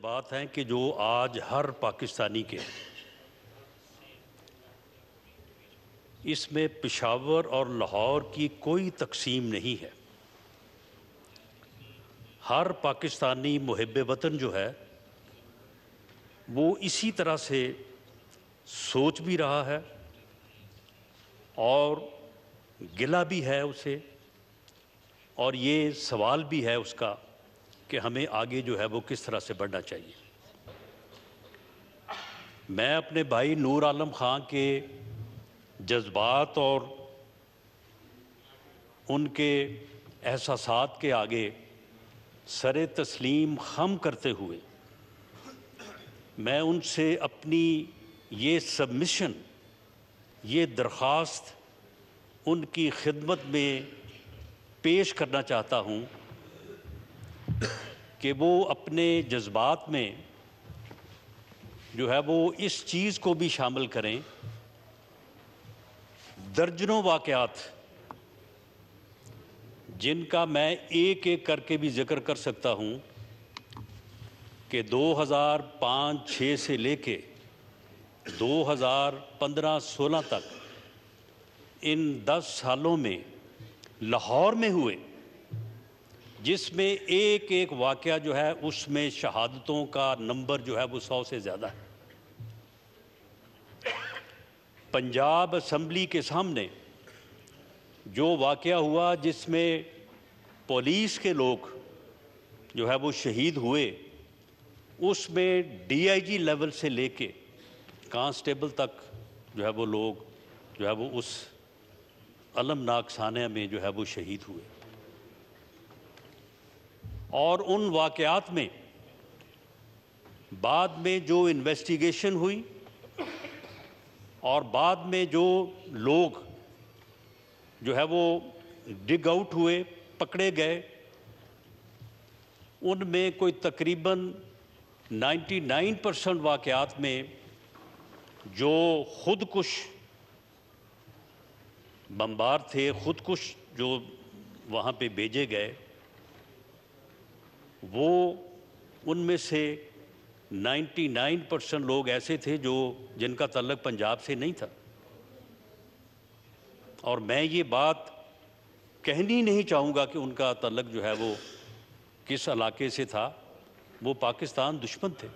بات ہے کہ جو آج ہر پاکستانی کے اس میں پشاور اور لاہور کی کوئی تقسیم نہیں ہے۔ ہر پاکستانی محب وطن جو ہے وہ اسی طرح سے سوچ بھی رہا ہے اور گلہ بھی ہے اسے، اور یہ سوال بھی ہے اس کا کہ ہمیں آگے جو ہے وہ کس طرح سے بڑھنا چاہیے۔ میں اپنے بھائی نور عالم خان کے جذبات اور ان کے احساسات کے آگے سر تسلیم خم کرتے ہوئے میں ان سے اپنی یہ سبمیشن، یہ درخواست ان کی خدمت میں پیش کرنا چاہتا ہوں کہ وہ اپنے جذبات میں جو ہے وہ اس چیز کو بھی شامل کریں۔ درجنوں واقعات جن کا میں ایک ایک کر کے بھی ذکر کر سکتا ہوں کہ 2005-06 سے لے کے 2015-16 تک ان 10 سالوں میں لاہور میں ہوئے، جس میں ایک ایک واقعہ جو ہے اس میں شہادتوں کا نمبر جو ہے وہ 100 سے زیادہ ہے۔ پنجاب اسمبلی کے سامنے جو واقعہ ہوا جس میں پولیس کے لوگ جو ہے وہ شہید ہوئے، اس میں DIG لیول سے لے کے کانسٹیبل تک جو ہے وہ لوگ جو ہے وہ اس المناک سانحہ میں جو ہے وہ شہید ہوئے۔ اور ان واقعات میں بعد میں جو انویسٹیگیشن ہوئی اور بعد میں جو لوگ جو ہے وہ ڈگ آؤٹ ہوئے، پکڑے گئے، ان میں کوئی تقریباً 99% واقعات میں جو خودکش بمبار تھے، خودکش جو وہاں پہ بھیجے گئے، وہ ان میں سے 99% لوگ ایسے تھے جن کا تعلق پنجاب سے نہیں تھا۔ اور میں یہ بات کہنی نہیں چاہوں گا کہ ان کا تعلق جو ہے وہ کس علاقے سے تھا، وہ پاکستان دشمن تھے،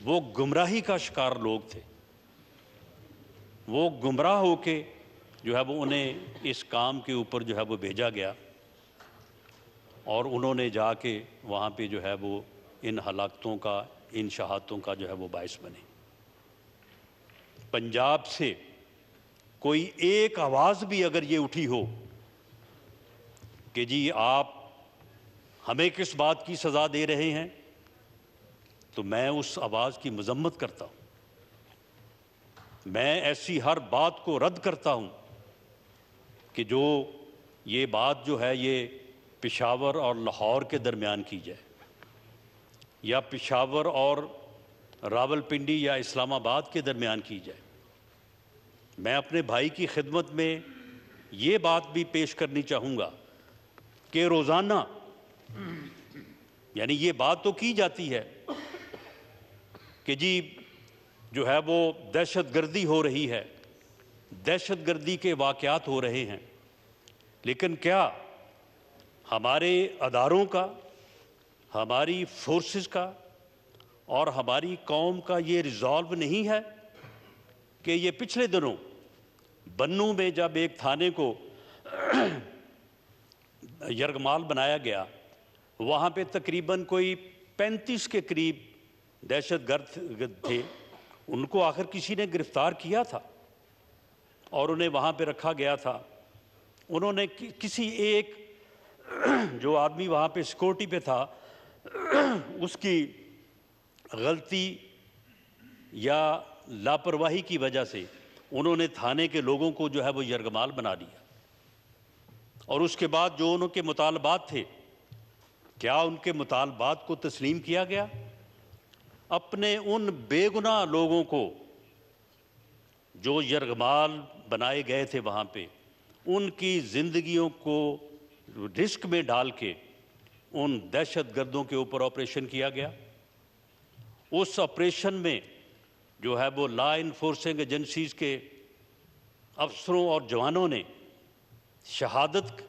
وہ گمراہی کا شکار لوگ تھے، وہ گمراہ ہو کے جو ہے وہ انہیں اس کام کے اوپر جو ہے وہ بھیجا گیا، اور انہوں نے جا کے وہاں پہ جو ہے وہ ان ہلاکتوں کا، ان شہادتوں کا جو ہے وہ باعث بنے۔ پنجاب سے کوئی ایک آواز بھی اگر یہ اٹھی ہو کہ جی آپ ہمیں کس بات کی سزا دے رہے ہیں، تو میں اس آواز کی مذمت کرتا ہوں۔ میں ایسی ہر بات کو رد کرتا ہوں کہ جو یہ بات جو ہے یہ پشاور اور لاہور کے درمیان کی جائے، یا پشاور اور راولپنڈی یا اسلام آباد کے درمیان کی جائے۔ میں اپنے بھائی کی خدمت میں یہ بات بھی پیش کرنی چاہوں گا کہ روزانہ یعنی یہ بات تو کی جاتی ہے کہ جی جو ہے وہ دہشت گردی ہو رہی ہے، دہشت گردی کے واقعات ہو رہے ہیں، لیکن کیا ہمارے اداروں کا، ہماری فورسز کا اور ہماری قوم کا یہ ریزالو نہیں ہے کہ یہ پچھلے دنوں بنوں میں جب ایک تھانے کو یرغمال بنایا گیا، وہاں پہ تقریباً کوئی 35 کے قریب دہشت گرد تھے، ان کو آخر کسی نے گرفتار کیا تھا اور انہیں وہاں پہ رکھا گیا تھا۔ انہوں نے کسی ایک جو آدمی وہاں پہ سیکورٹی پہ تھا، اس کی غلطی یا لاپرواہی کی وجہ سے انہوں نے تھانے کے لوگوں کو جو ہے وہ یرغمال بنا دیا، اور اس کے بعد جو ان کے مطالبات تھے، کیا ان کے مطالبات کو تسلیم کیا گیا؟ اپنے ان بے گناہ لوگوں کو جو یرغمال بنائے گئے تھے وہاں پہ، ان کی زندگیوں کو رسک میں ڈال کے ان دہشت گردوں کے اوپر آپریشن کیا گیا۔ اس آپریشن میں جو ہے وہ لا انفورسنگ ایجنسیز کے افسروں اور جوانوں نے شہادت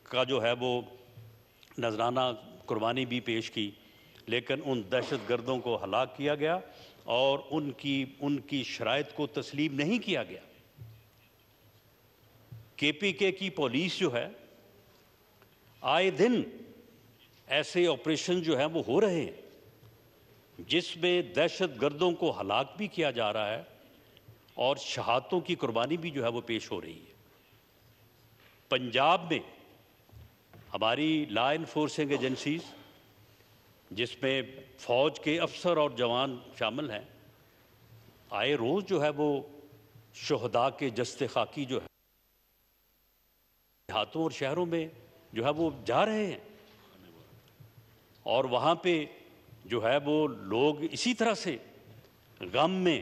کا جو ہے وہ نذرانہ قربانی بھی پیش کی، لیکن ان دہشت گردوں کو ہلاک کیا گیا اور ان کی شرائط کو تسلیم نہیں کیا گیا۔ KPK کی پولیس جو ہے آئے دن ایسے آپریشن جو ہیں وہ ہو رہے ہیں جس میں دہشت گردوں کو ہلاک بھی کیا جا رہا ہے اور شہادتوں کی قربانی بھی جو ہے وہ پیش ہو رہی ہے۔ پنجاب میں ہماری لا انفورسنگ ایجنسیز، جس میں فوج کے افسر اور جوان شامل ہیں، آئے روز جو ہے وہ شہداء کے جسد خاکی جو ہے دیہاتوں اور شہروں میں جو ہے وہ جا رہے ہیں، اور وہاں پہ جو ہے وہ لوگ اسی طرح سے غم میں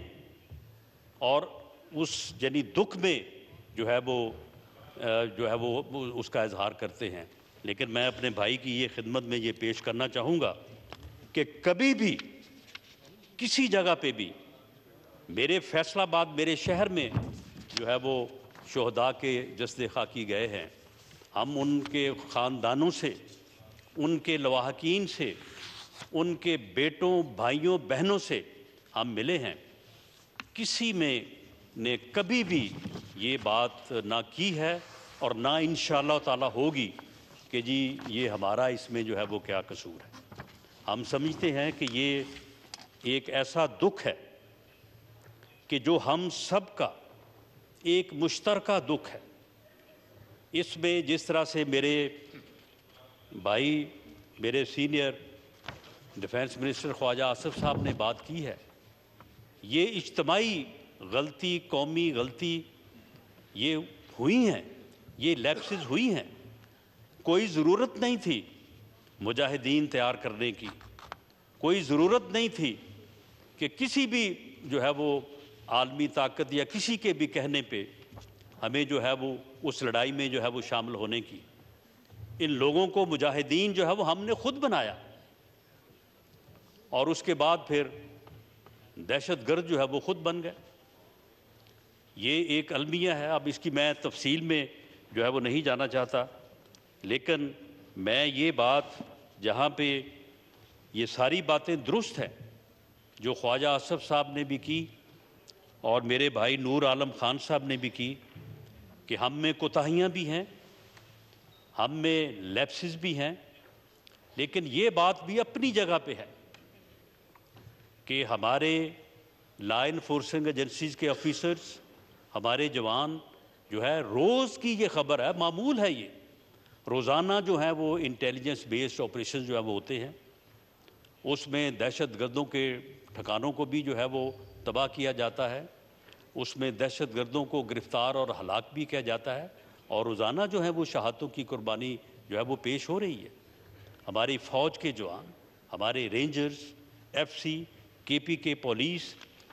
اور اس یعنی دکھ میں جو ہے وہ اس کا اظہار کرتے ہیں۔ لیکن میں اپنے بھائی کی یہ خدمت میں یہ پیش کرنا چاہوں گا کہ کبھی بھی کسی جگہ پہ بھی میرے فیصل آباد میرے شہر میں جو ہے وہ شہداء کے جسد خاکی گئے ہیں، ہم ان کے خاندانوں سے، ان کے لواحقین سے، ان کے بیٹوں بھائیوں بہنوں سے ہم ملے ہیں۔ کسی میں نے کبھی بھی یہ بات نہ کی ہے اور نہ انشاءاللہ تعالی ہوگی کہ جی یہ ہمارا اس میں جو ہے وہ کیا قصور ہے۔ ہم سمجھتے ہیں کہ یہ ایک ایسا دکھ ہے کہ جو ہم سب کا ایک مشترکہ دکھ ہے۔ اس میں جس طرح سے میرے بھائی، میرے سینئر ڈیفنس منسٹر خواجہ آصف صاحب نے بات کی ہے، یہ اجتماعی غلطی، قومی غلطی یہ ہوئی ہیں، یہ لیپسز ہوئی ہیں۔ کوئی ضرورت نہیں تھی مجاہدین تیار کرنے کی، کوئی ضرورت نہیں تھی کہ کسی بھی جو ہے وہ عالمی طاقت یا کسی کے بھی کہنے پہ ہمیں جو ہے وہ اس لڑائی میں جو ہے وہ شامل ہونے کی۔ ان لوگوں کو مجاہدین جو ہے وہ ہم نے خود بنایا، اور اس کے بعد پھر دہشت گرد جو ہے وہ خود بن گئے۔ یہ ایک المیہ ہے، اب اس کی میں تفصیل میں جو ہے وہ نہیں جانا چاہتا، لیکن میں یہ بات جہاں پہ یہ ساری باتیں درست ہیں جو خواجہ آصف صاحب نے بھی کی اور میرے بھائی نور عالم خان صاحب نے بھی کی، کہ ہم میں کوتاہیاں بھی ہیں، ہم میں لیپسز بھی ہیں، لیکن یہ بات بھی اپنی جگہ پہ ہے کہ ہمارے لا انفورسنگ ایجنسیز کے آفیسرز، ہمارے جوان جو ہے روز کی یہ خبر ہے، معمول ہے، یہ روزانہ جو ہے وہ انٹیلیجنس بیسڈ آپریشن جو ہے وہ ہوتے ہیں، اس میں دہشت گردوں کے ٹھکانوں کو بھی جو ہے وہ تباہ کیا جاتا ہے، اس میں دہشت گردوں کو گرفتار اور ہلاک بھی کیا جاتا ہے، اور روزانہ جو ہے وہ شہادتوں کی قربانی جو ہے وہ پیش ہو رہی ہے۔ ہماری فوج کے جوان، ہمارے رینجرز، FC، KPK پولیس،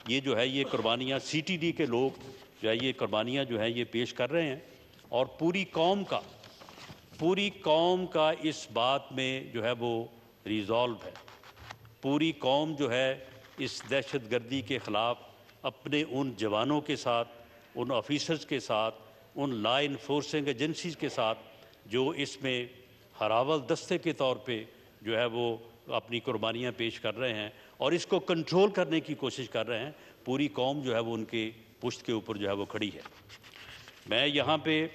یہ جو ہے یہ قربانیاں، CTD کے لوگ جو ہے یہ قربانیاں جو ہے یہ پیش کر رہے ہیں، اور پوری قوم کا اس بات میں جو ہے وہ ریزالو ہے۔ پوری قوم جو ہے اس دہشت گردی کے خلاف اپنے ان جوانوں کے ساتھ، ان آفیسرز کے ساتھ، ان لا انفورسنگ ایجنسیز کے ساتھ جو اس میں ہراول دستے کے طور پہ جو ہے وہ اپنی قربانیاں پیش کر رہے ہیں اور اس کو کنٹرول کرنے کی کوشش کر رہے ہیں، پوری قوم جو ہے وہ ان کے پشت کے اوپر جو ہے وہ کھڑی ہے۔ میں یہاں پہ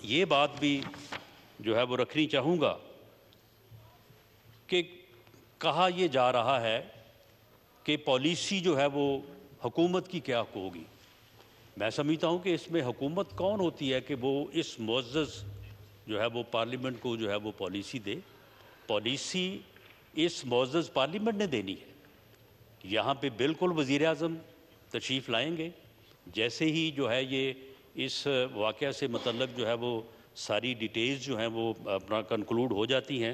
یہ بات بھی جو ہے وہ رکھنی چاہوں گا کہ کہا یہ جا رہا ہے کہ پالیسی جو ہے وہ حکومت کی کیا ہوگی۔ میں سمجھتا ہوں کہ اس میں حکومت کون ہوتی ہے کہ وہ اس معزز جو ہے وہ پارلیمنٹ کو جو ہے وہ پالیسی دے۔ پالیسی اس معزز پارلیمنٹ نے دینی ہے۔ یہاں پہ بالکل وزیر اعظم تشریف لائیں گے، جیسے ہی جو ہے یہ اس واقعہ سے متعلق جو ہے وہ ساری ڈیٹیلز جو ہیں وہ اپنا کنکلوڈ ہو جاتی ہیں،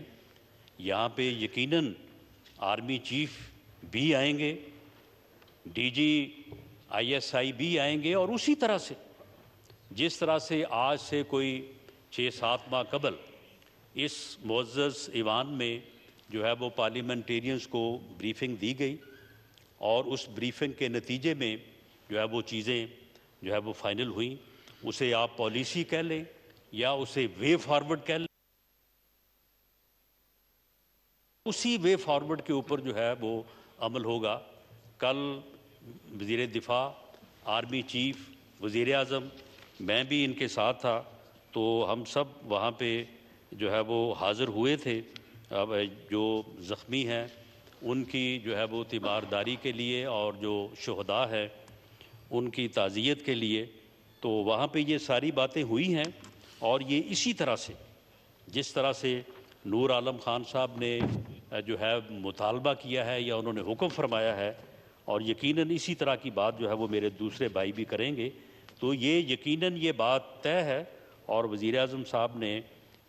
یہاں پہ یقیناً آرمی چیف بھی آئیں گے، DG ISI بھی آئیں گے، اور اسی طرح سے جس طرح سے آج سے کوئی 6-7 ماہ قبل اس معزز ایوان میں جو ہے وہ پارلیمنٹیرینز کو بریفنگ دی گئی، اور اس بریفنگ کے نتیجے میں جو ہے وہ چیزیں جو ہے وہ فائنل ہوئیں۔ اسے آپ پالیسی کہہ لیں یا اسے وے فارورڈ کہہ لیں، اسی وے فارورڈ کے اوپر جو ہے وہ عمل ہوگا۔ کل وزیر دفاع، آرمی چیف، وزیر اعظم، میں بھی ان کے ساتھ تھا، تو ہم سب وہاں پہ جو ہے وہ حاضر ہوئے تھے۔ اب جو زخمی ہیں ان کی جو ہے وہ تیمارداری کے لیے، اور جو شہداء ہیں ان کی تعزیت کے لیے، تو وہاں پہ یہ ساری باتیں ہوئی ہیں۔ اور یہ اسی طرح سے، جس طرح سے نور عالم خان صاحب نے جو ہے مطالبہ کیا ہے یا انہوں نے حکم فرمایا ہے، اور یقیناً اسی طرح کی بات جو ہے وہ میرے دوسرے بھائی بھی کریں گے، تو یہ یقیناً یہ بات طے ہے۔ اور وزیر اعظم صاحب نے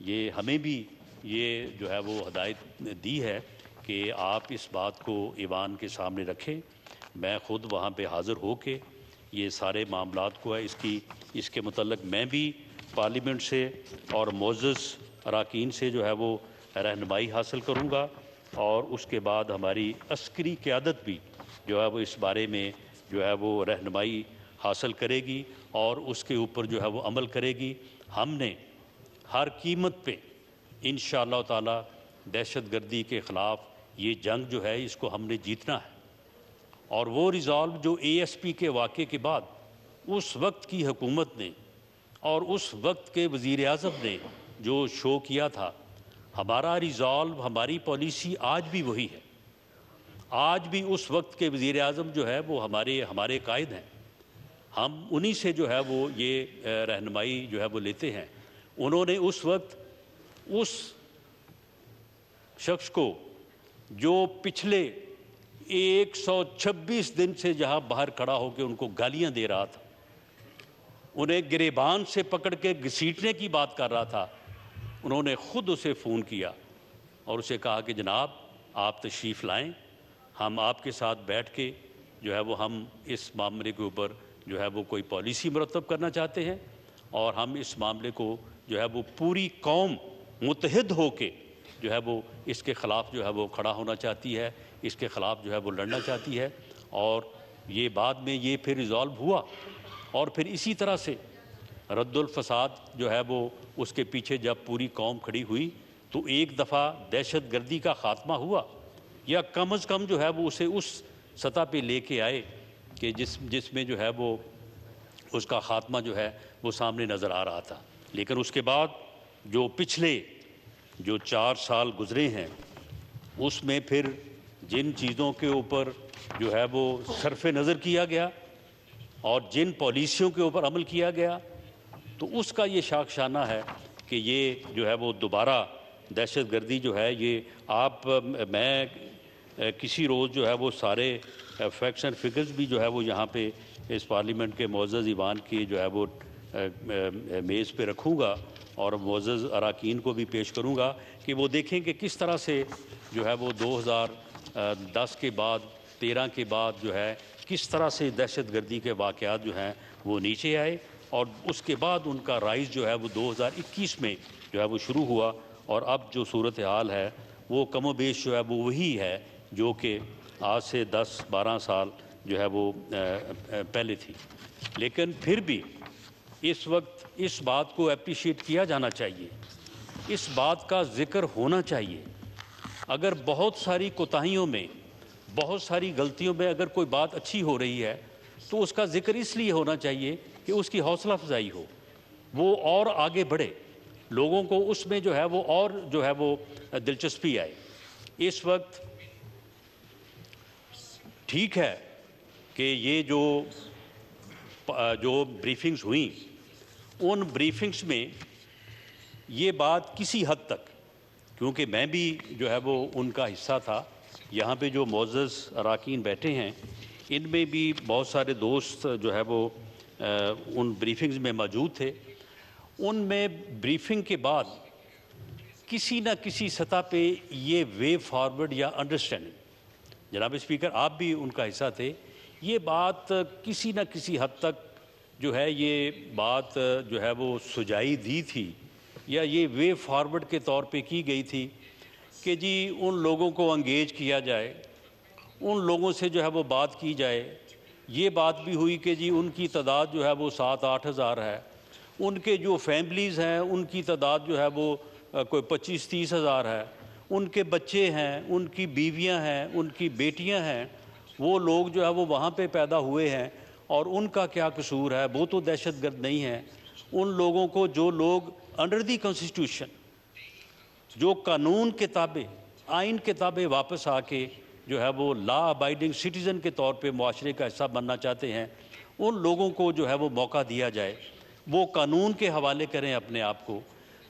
یہ ہمیں بھی یہ جو ہے وہ ہدایت دی ہے کہ آپ اس بات کو ایوان کے سامنے رکھیں۔ میں خود وہاں پہ حاضر ہو کے یہ سارے معاملات کو ہے اس کے متعلق میں بھی پارلیمنٹ سے اور معزز اراکین سے جو ہے وہ رہنمائی حاصل کروں گا، اور اس کے بعد ہماری عسکری قیادت بھی جو ہے وہ اس بارے میں جو ہے وہ رہنمائی حاصل کرے گی اور اس کے اوپر جو ہے وہ عمل کرے گی۔ ہم نے ہر قیمت پہ انشاءاللہ تعالی دہشت گردی کے خلاف یہ جنگ جو ہے اس کو ہم نے جیتنا ہے۔ اور وہ ریزالو جو ASP کے واقعے کے بعد اس وقت کی حکومت نے اور اس وقت کے وزیر اعظم نے جو شو کیا تھا، ہمارا ریزالو، ہماری پالیسی آج بھی وہی ہے۔ آج بھی اس وقت کے وزیر اعظم جو ہے وہ ہمارے قائد ہیں۔ ہم انہی سے جو ہے وہ یہ رہنمائی جو ہے وہ لیتے ہیں۔ انہوں نے اس وقت اس شخص کو جو پچھلے 126 دن سے جہاں باہر کھڑا ہو کے ان کو گالیاں دے رہا تھا، انہیں گریبان سے پکڑ کے گھسیٹنے کی بات کر رہا تھا، انہوں نے خود اسے فون کیا اور اسے کہا کہ جناب آپ تشریف لائیں، ہم آپ کے ساتھ بیٹھ کے جو ہے وہ ہم اس معاملے کے اوپر جو ہے وہ کوئی پالیسی مرتب کرنا چاہتے ہیں، اور ہم اس معاملے کو جو ہے وہ پوری قوم متحد ہو کے جو ہے وہ اس کے خلاف جو ہے وہ کھڑا ہونا چاہتی ہے، اس کے خلاف جو ہے وہ لڑنا چاہتی ہے۔ اور یہ بعد میں یہ پھر ریزالو ہوا، اور پھر اسی طرح سے رد الفساد جو ہے وہ اس کے پیچھے جب پوری قوم کھڑی ہوئی تو ایک دفعہ دہشت گردی کا خاتمہ ہوا، یا کم از کم جو ہے وہ اسے اس سطح پہ لے کے آئے کہ جس میں جو ہے وہ اس کا خاتمہ جو ہے وہ سامنے نظر آ رہا تھا۔ لیکن اس کے بعد جو پچھلے 4 سال گزرے ہیں، اس میں پھر جن چیزوں کے اوپر جو ہے وہ صرف نظر کیا گیا اور جن پالیسیوں کے اوپر عمل کیا گیا، تو اس کا یہ شاخسانہ ہے کہ یہ جو ہے وہ دوبارہ دہشت گردی جو ہے یہ میں کسی روز جو ہے وہ سارے فیکٹس اینڈ فگرز بھی جو ہے وہ یہاں پہ اس پارلیمنٹ کے معزز ایوان کی جو ہے وہ میز پہ رکھوں گا، اور معزز اراکین کو بھی پیش کروں گا کہ وہ دیکھیں کہ کس طرح سے جو ہے وہ 2010 کے بعد 13 کے بعد جو ہے کس طرح سے دہشت گردی کے واقعات جو ہیں وہ نیچے آئے، اور اس کے بعد ان کا رائز جو ہے وہ 2021 میں جو ہے وہ شروع ہوا، اور اب جو صورتحال ہے وہ کم و بیش جو ہے وہ وہی ہے جو کہ آج سے 10-12 سال جو ہے وہ پہلے تھی۔ لیکن پھر بھی اس وقت اس بات کو اپریشیٹ کیا جانا چاہیے، اس بات کا ذکر ہونا چاہیے۔ اگر بہت ساری کوتاہیوں میں، بہت ساری غلطیوں میں اگر کوئی بات اچھی ہو رہی ہے تو اس کا ذکر اس لیے ہونا چاہیے کہ اس کی حوصلہ افزائی ہو، وہ اور آگے بڑھے، لوگوں کو اس میں جو ہے وہ اور جو ہے وہ دلچسپی آئے۔ اس وقت ٹھیک ہے کہ یہ جو بریفنگز ہوئیں، ان بریفنگز میں یہ بات کسی حد تک، کیونکہ میں بھی جو ہے وہ ان کا حصہ تھا، یہاں پہ جو معزز اراکین بیٹھے ہیں ان میں بھی بہت سارے دوست جو ہے وہ ان بریفنگز میں موجود تھے، ان میں بریفنگ کے بعد کسی نہ کسی سطح پہ یہ وے فارورڈ یا انڈرسٹینڈنگ، جناب اسپیکر آپ بھی ان کا حصہ تھے، یہ بات کسی نہ کسی حد تک جو ہے یہ بات جو ہے وہ سجائی دی تھی، یا یہ وے فارورڈ کے طور پہ کی گئی تھی کہ جی ان لوگوں کو انگیج کیا جائے، ان لوگوں سے جو ہے وہ بات کی جائے۔ یہ بات بھی ہوئی کہ جی ان کی تعداد جو ہے وہ 7-8 ہزار ہے، ان کے جو فیملیز ہیں ان کی تعداد جو ہے وہ کوئی 25-30 ہزار ہے، ان کے بچے ہیں، ان کی بیویاں ہیں، ان کی بیٹیاں ہیں، وہ لوگ جو ہے وہ وہاں پہ پیدا ہوئے ہیں اور ان کا کیا قصور ہے؟ وہ تو دہشت گرد نہیں ہیں۔ ان لوگوں کو، جو لوگ انڈر دی کانسٹیٹیوشن، جو قانون کے تابع، آئین کے تابع واپس آ کے جو ہے وہ لا ابائڈنگ سٹیزن کے طور پہ معاشرے کا حصہ بننا چاہتے ہیں، ان لوگوں کو جو ہے وہ موقع دیا جائے، وہ قانون کے حوالے کریں اپنے آپ کو۔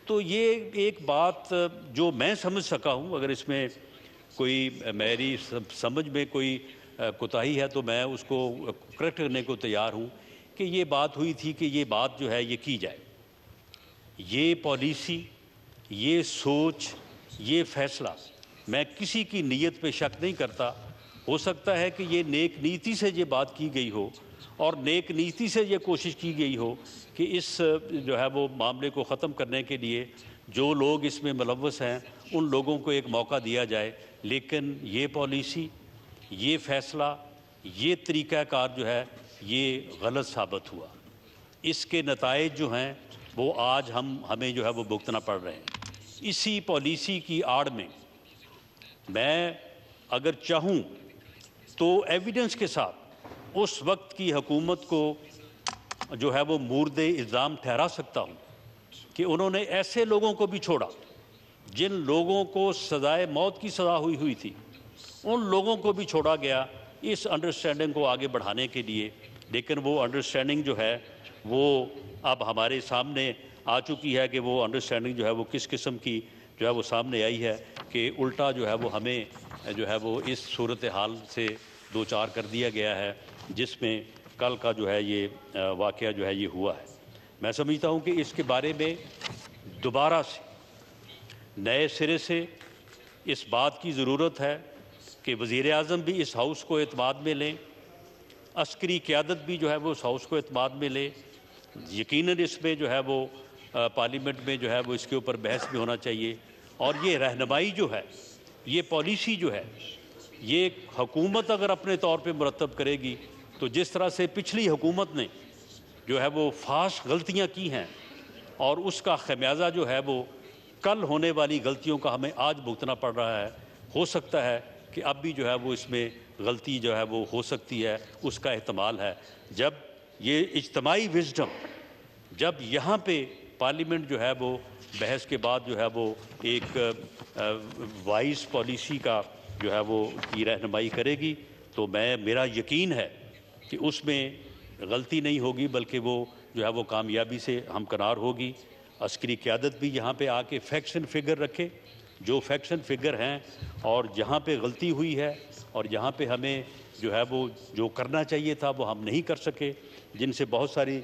تو یہ ایک بات جو میں سمجھ سکا ہوں، اگر اس میں کوئی میری سمجھ میں کوئی کوتاہی ہے تو میں اس کو کریکٹ کرنے کو تیار ہوں، کہ یہ بات ہوئی تھی کہ یہ بات جو ہے یہ کی جائے۔ یہ پالیسی، یہ سوچ، یہ فیصلہ، میں کسی کی نیت پہ شک نہیں کرتا۔ ہو سکتا ہے کہ یہ نیک نیتی سے یہ بات کی گئی ہو اور نیک نیتی سے یہ کوشش کی گئی ہو کہ اس جو ہے وہ معاملے کو ختم کرنے کے لیے جو لوگ اس میں ملوث ہیں ان لوگوں کو ایک موقع دیا جائے، لیکن یہ پالیسی، یہ فیصلہ، یہ طریقہ کار جو ہے یہ غلط ثابت ہوا۔ اس کے نتائج جو ہیں وہ آج ہمیں جو ہے وہ بھگتنا پڑ رہے ہیں۔ اسی پالیسی کی آڑ میں اگر چاہوں تو ایویڈنس کے ساتھ اس وقت کی حکومت کو جو ہے وہ مورد الزام ٹھہرا سکتا ہوں کہ انہوں نے ایسے لوگوں کو بھی چھوڑا جن لوگوں کو سزائے موت کی سزا ہوئی تھی، ان لوگوں کو بھی چھوڑا گیا اس انڈرسٹینڈنگ کو آگے بڑھانے کے لیے۔ لیکن وہ انڈرسٹینڈنگ جو ہے وہ اب ہمارے سامنے آ چکی ہے کہ وہ انڈرسٹینڈنگ جو ہے وہ کس قسم کی جو ہے وہ سامنے آئی ہے، کہ الٹا جو ہے وہ ہمیں جو ہے وہ اس صورتحال سے دوچار کر دیا گیا ہے جس میں کل کا جو ہے یہ واقعہ جو ہے یہ ہوا ہے۔ میں سمجھتا ہوں کہ اس کے بارے میں دوبارہ سے نئے سرے سے اس بات کی ضرورت ہے کہ وزیر اعظم بھی اس ہاؤس کو اعتماد میں لیں، عسکری قیادت بھی جو ہے وہ اس ہاؤس کو اعتماد میں لے۔ یقیناً اس میں جو ہے وہ پارلیمنٹ میں جو ہے وہ اس کے اوپر بحث بھی ہونا چاہیے، اور یہ رہنمائی جو ہے، یہ پالیسی جو ہے، یہ حکومت اگر اپنے طور پہ مرتب کرے گی تو جس طرح سے پچھلی حکومت نے جو ہے وہ فاش غلطیاں کی ہیں اور اس کا خمیازہ جو ہے وہ کل ہونے والی غلطیوں کا ہمیں آج بھگتنا پڑ رہا ہے، ہو سکتا ہے کہ اب بھی جو ہے وہ اس میں غلطی جو ہے وہ ہو سکتی ہے، اس کا احتمال ہے۔ جب یہ اجتماعی وزڈم، جب یہاں پہ پارلیمنٹ جو ہے وہ بحث کے بعد جو ہے وہ ایک وائز پالیسی کا جو ہے وہ کی رہنمائی کرے گی، تو میرا یقین ہے کہ اس میں غلطی نہیں ہوگی، بلکہ وہ جو ہے وہ کامیابی سے ہمکنار ہوگی۔ عسکری قیادت بھی یہاں پہ آ کے فیکٹس اینڈ فگر رکھے، جو فیکٹس اینڈ فگر ہیں، اور جہاں پہ غلطی ہوئی ہے اور جہاں پہ ہمیں جو ہے وہ جو کرنا چاہیے تھا وہ ہم نہیں کر سکے، جن سے بہت ساری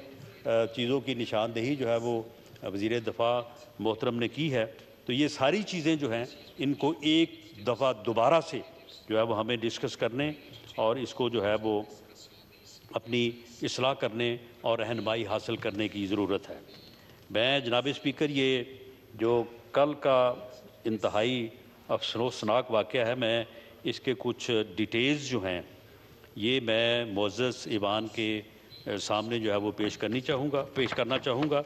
چیزوں کی نشاندہی جو ہے وہ وزیر دفاع محترم نے کی ہے، تو یہ ساری چیزیں جو ہیں ان کو ایک دفعہ دوبارہ سے جو ہے وہ ہمیں ڈسکس کرنے اور اس کو جو ہے وہ اپنی اصلاح کرنے اور رہنمائی حاصل کرنے کی ضرورت ہے۔ میں جناب اسپیکر، یہ جو کل کا انتہائی افسوسناک واقعہ ہے، میں اس کے کچھ ڈیٹیلز جو ہیں یہ میں معزز ایوان کے سامنے جو ہے وہ پیش کرنا چاہوں گا،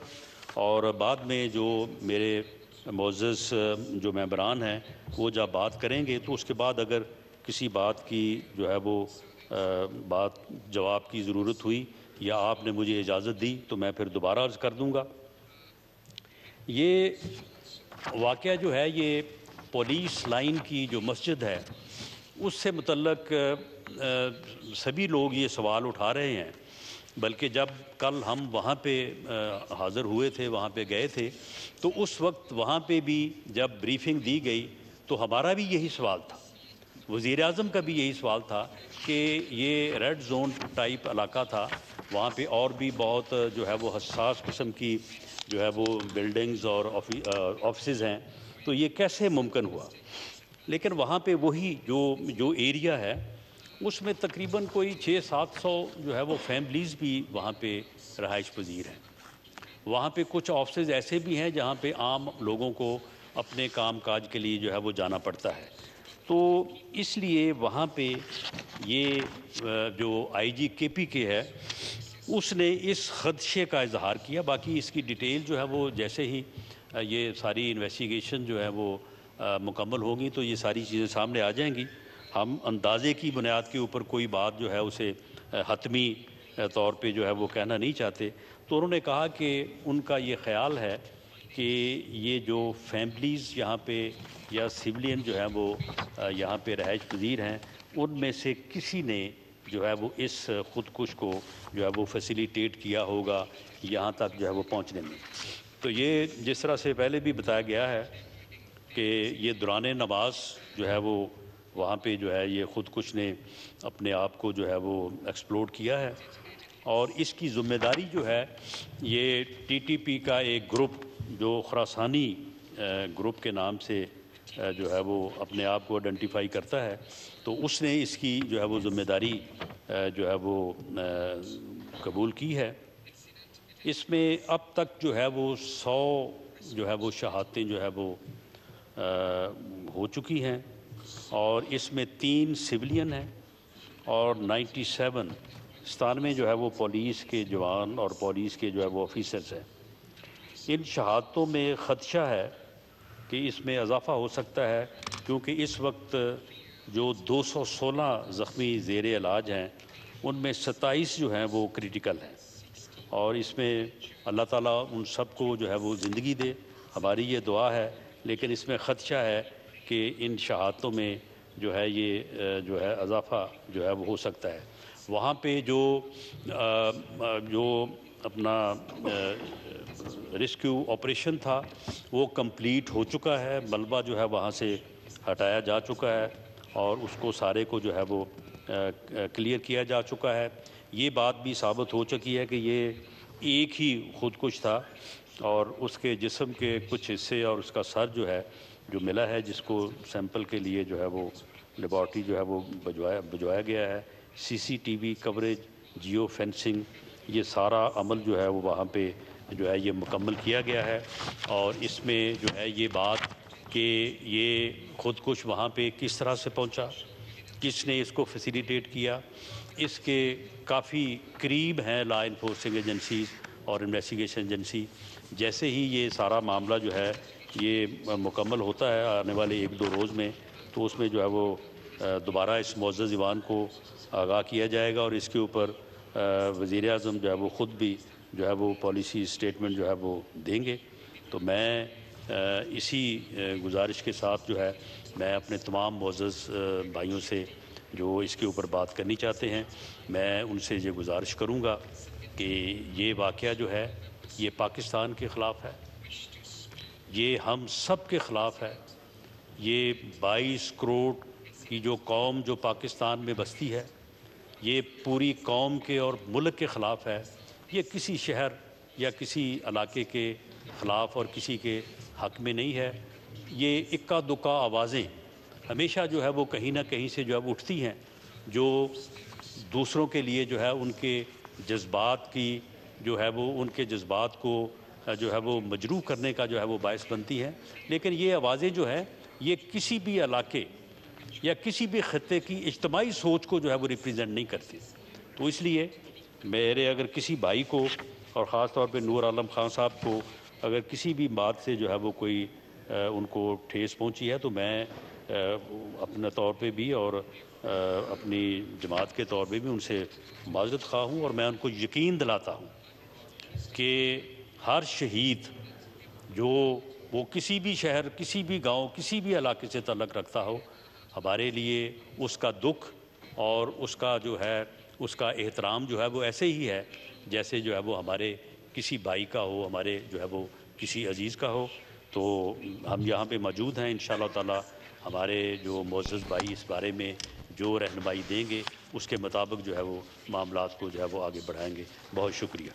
اور بعد میں جو میرے معزز جو ممبران ہیں وہ جب بات کریں گے تو اس کے بعد اگر کسی بات کی جو ہے وہ بات جواب کی ضرورت ہوئی یا آپ نے مجھے اجازت دی تو میں پھر دوبارہ عرض کر دوں گا۔ یہ واقعہ جو ہے یہ پولیس لائن کی جو مسجد ہے اس سے متعلق سبھی لوگ یہ سوال اٹھا رہے ہیں، بلکہ جب کل ہم وہاں پہ حاضر ہوئے تھے، وہاں پہ گئے تھے، تو اس وقت وہاں پہ بھی جب بریفنگ دی گئی تو ہمارا بھی یہی سوال تھا، وزیر اعظم کا بھی یہی سوال تھا کہ یہ ریڈ زون ٹائپ علاقہ تھا، وہاں پہ اور بھی بہت جو ہے وہ حساس قسم کی جو ہے وہ بلڈنگز اور آفسز ہیں، تو یہ کیسے ممکن ہوا؟ لیکن وہاں پہ وہی جو ایریا ہے اس میں تقریباً کوئی 600-700 جو ہے وہ فیملیز بھی وہاں پہ رہائش پذیر ہیں، وہاں پہ کچھ آفسز ایسے بھی ہیں جہاں پہ عام لوگوں کو اپنے کام کاج کے لیے جو ہے وہ جانا پڑتا ہے. تو اس لیے وہاں پہ یہ جو آئی جی کے پی کے ہے اس نے اس خدشے کا اظہار کیا. باقی اس کی ڈیٹیل جو ہے وہ جیسے ہی یہ ساری انویسٹیگیشن جو ہے وہ مکمل ہوگی تو یہ ساری چیزیں سامنے آ جائیں گی. ہم اندازے کی بنیاد کے اوپر کوئی بات جو ہے اسے حتمی طور پہ جو ہے وہ کہنا نہیں چاہتے. تو انہوں نے کہا کہ ان کا یہ خیال ہے کہ یہ جو فیملیز یہاں پہ یا سولین جو ہیں وہ یہاں پہ رہائش پذیر ہیں ان میں سے کسی نے جو ہے وہ اس خودکش کو جو ہے وہ فیسیلیٹیٹ کیا ہوگا یہاں تک جو ہے وہ پہنچنے میں. تو یہ جس طرح سے پہلے بھی بتایا گیا ہے کہ یہ دوران نماز جو ہے وہ وہاں پہ جو ہے یہ خودکش نے اپنے آپ کو جو ہے وہ ایکسپلوڈ کیا ہے. اور اس کی ذمہ داری جو ہے یہ ٹی ٹی پی کا ایک گروپ جو خراسانی گروپ کے نام سے جو ہے وہ اپنے آپ کو آئیڈینٹیفائی کرتا ہے تو اس نے اس کی جو ہے وہ ذمہ داری جو ہے وہ قبول کی ہے. اس میں اب تک جو ہے وہ 100 جو ہے وہ شہادتیں جو ہے وہ ہو چکی ہیں اور اس میں 3 سویلین ہیں اور 97 جو ہے وہ پولیس کے جوان اور پولیس کے جو ہے وہ آفیسرز ہیں. ان شہادتوں میں خدشہ ہے کہ اس میں اضافہ ہو سکتا ہے کیونکہ اس وقت جو 216 زخمی زیر علاج ہیں ان میں 27 جو ہیں وہ کریٹیکل ہیں اور اس میں اللہ تعالیٰ ان سب کو جو ہے وہ زندگی دے. ہماری یہ دعا ہے لیکن اس میں خدشہ ہے کہ ان شہادتوں میں جو ہے یہ جو ہے اضافہ جو ہے وہ ہو سکتا ہے. وہاں پہ جو اپنا ریسکیو آپریشن تھا وہ کمپلیٹ ہو چکا ہے. ملبہ جو ہے وہاں سے ہٹایا جا چکا ہے اور اس کو سارے کو جو ہے وہ کلیئر کیا جا چکا ہے. یہ بات بھی ثابت ہو چکی ہے کہ یہ ایک ہی خودکش تھا اور اس کے جسم کے کچھ حصے اور اس کا سر جو ہے جو ملا ہے جس کو سیمپل کے لیے جو ہے وہ لیبارٹری جو ہے وہ بھجوایا گیا ہے. C C T V coverage geo fencing یہ سارا عمل جو ہے وہ وہاں پہ جو ہے یہ مکمل کیا گیا ہے. اور اس میں جو ہے یہ بات کہ یہ خودکش وہاں پہ کس طرح سے پہنچا کس نے اس کو فیسیلیٹیٹ کیا اس کے کافی قریب ہیں لا انفورسنگ ایجنسیز اور انویسٹیگیشن ایجنسی. جیسے ہی یہ سارا معاملہ جو ہے یہ مکمل ہوتا ہے آنے والے 1-2 روز میں تو اس میں جو ہے وہ دوبارہ اس معزز ایوان کو آگاہ کیا جائے گا اور اس کے اوپر وزیر اعظم جو ہے وہ خود بھی جو ہے وہ پالیسی اسٹیٹمنٹ جو ہے وہ دیں گے. تو میں اسی گزارش کے ساتھ جو ہے میں اپنے تمام معزز بھائیوں سے جو اس کے اوپر بات کرنی چاہتے ہیں میں ان سے یہ گزارش کروں گا کہ یہ واقعہ جو ہے یہ پاکستان کے خلاف ہے, یہ ہم سب کے خلاف ہے. یہ 22 کروڑ کی جو قوم جو پاکستان میں بستی ہے یہ پوری قوم کے اور ملک کے خلاف ہے. یہ کسی شہر یا کسی علاقے کے خلاف اور کسی کے حق میں نہیں ہے. یہ اکا دکا آوازیں ہمیشہ جو ہے وہ کہیں نہ کہیں سے جو ہے وہ اٹھتی ہیں جو دوسروں کے لیے جو ہے ان کے جذبات کی جو ہے وہ ان کے جذبات کو جو ہے وہ مجروح کرنے کا جو ہے وہ باعث بنتی ہیں. لیکن یہ آوازیں جو ہیں یہ کسی بھی علاقے یا کسی بھی خطے کی اجتماعی سوچ کو جو ہے وہ ریپریزنٹ نہیں کرتی. تو اس لیے میرے اگر کسی بھائی کو اور خاص طور پہ نور عالم خان صاحب کو اگر کسی بھی بات سے جو ہے وہ کوئی ان کو ٹھیس پہنچی ہے تو میں اپنے طور پہ بھی اور اپنی جماعت کے طور پہ بھی ان سے معذرت خواہ ہوں اور میں ان کو یقین دلاتا ہوں کہ ہر شہید جو وہ کسی بھی شہر کسی بھی گاؤں کسی بھی علاقے سے تعلق رکھتا ہو ہمارے لیے اس کا دکھ اور اس کا جو ہے اس کا احترام جو ہے وہ ایسے ہی ہے جیسے جو ہے وہ ہمارے کسی بھائی کا ہو ہمارے جو ہے وہ کسی عزیز کا ہو. تو ہم یہاں پہ موجود ہیں انشاءاللہ تعالی ہمارے جو معزز بھائی اس بارے میں جو رہنمائی دیں گے اس کے مطابق جو ہے وہ معاملات کو جو ہے وہ آگے بڑھائیں گے. بہت شکریہ.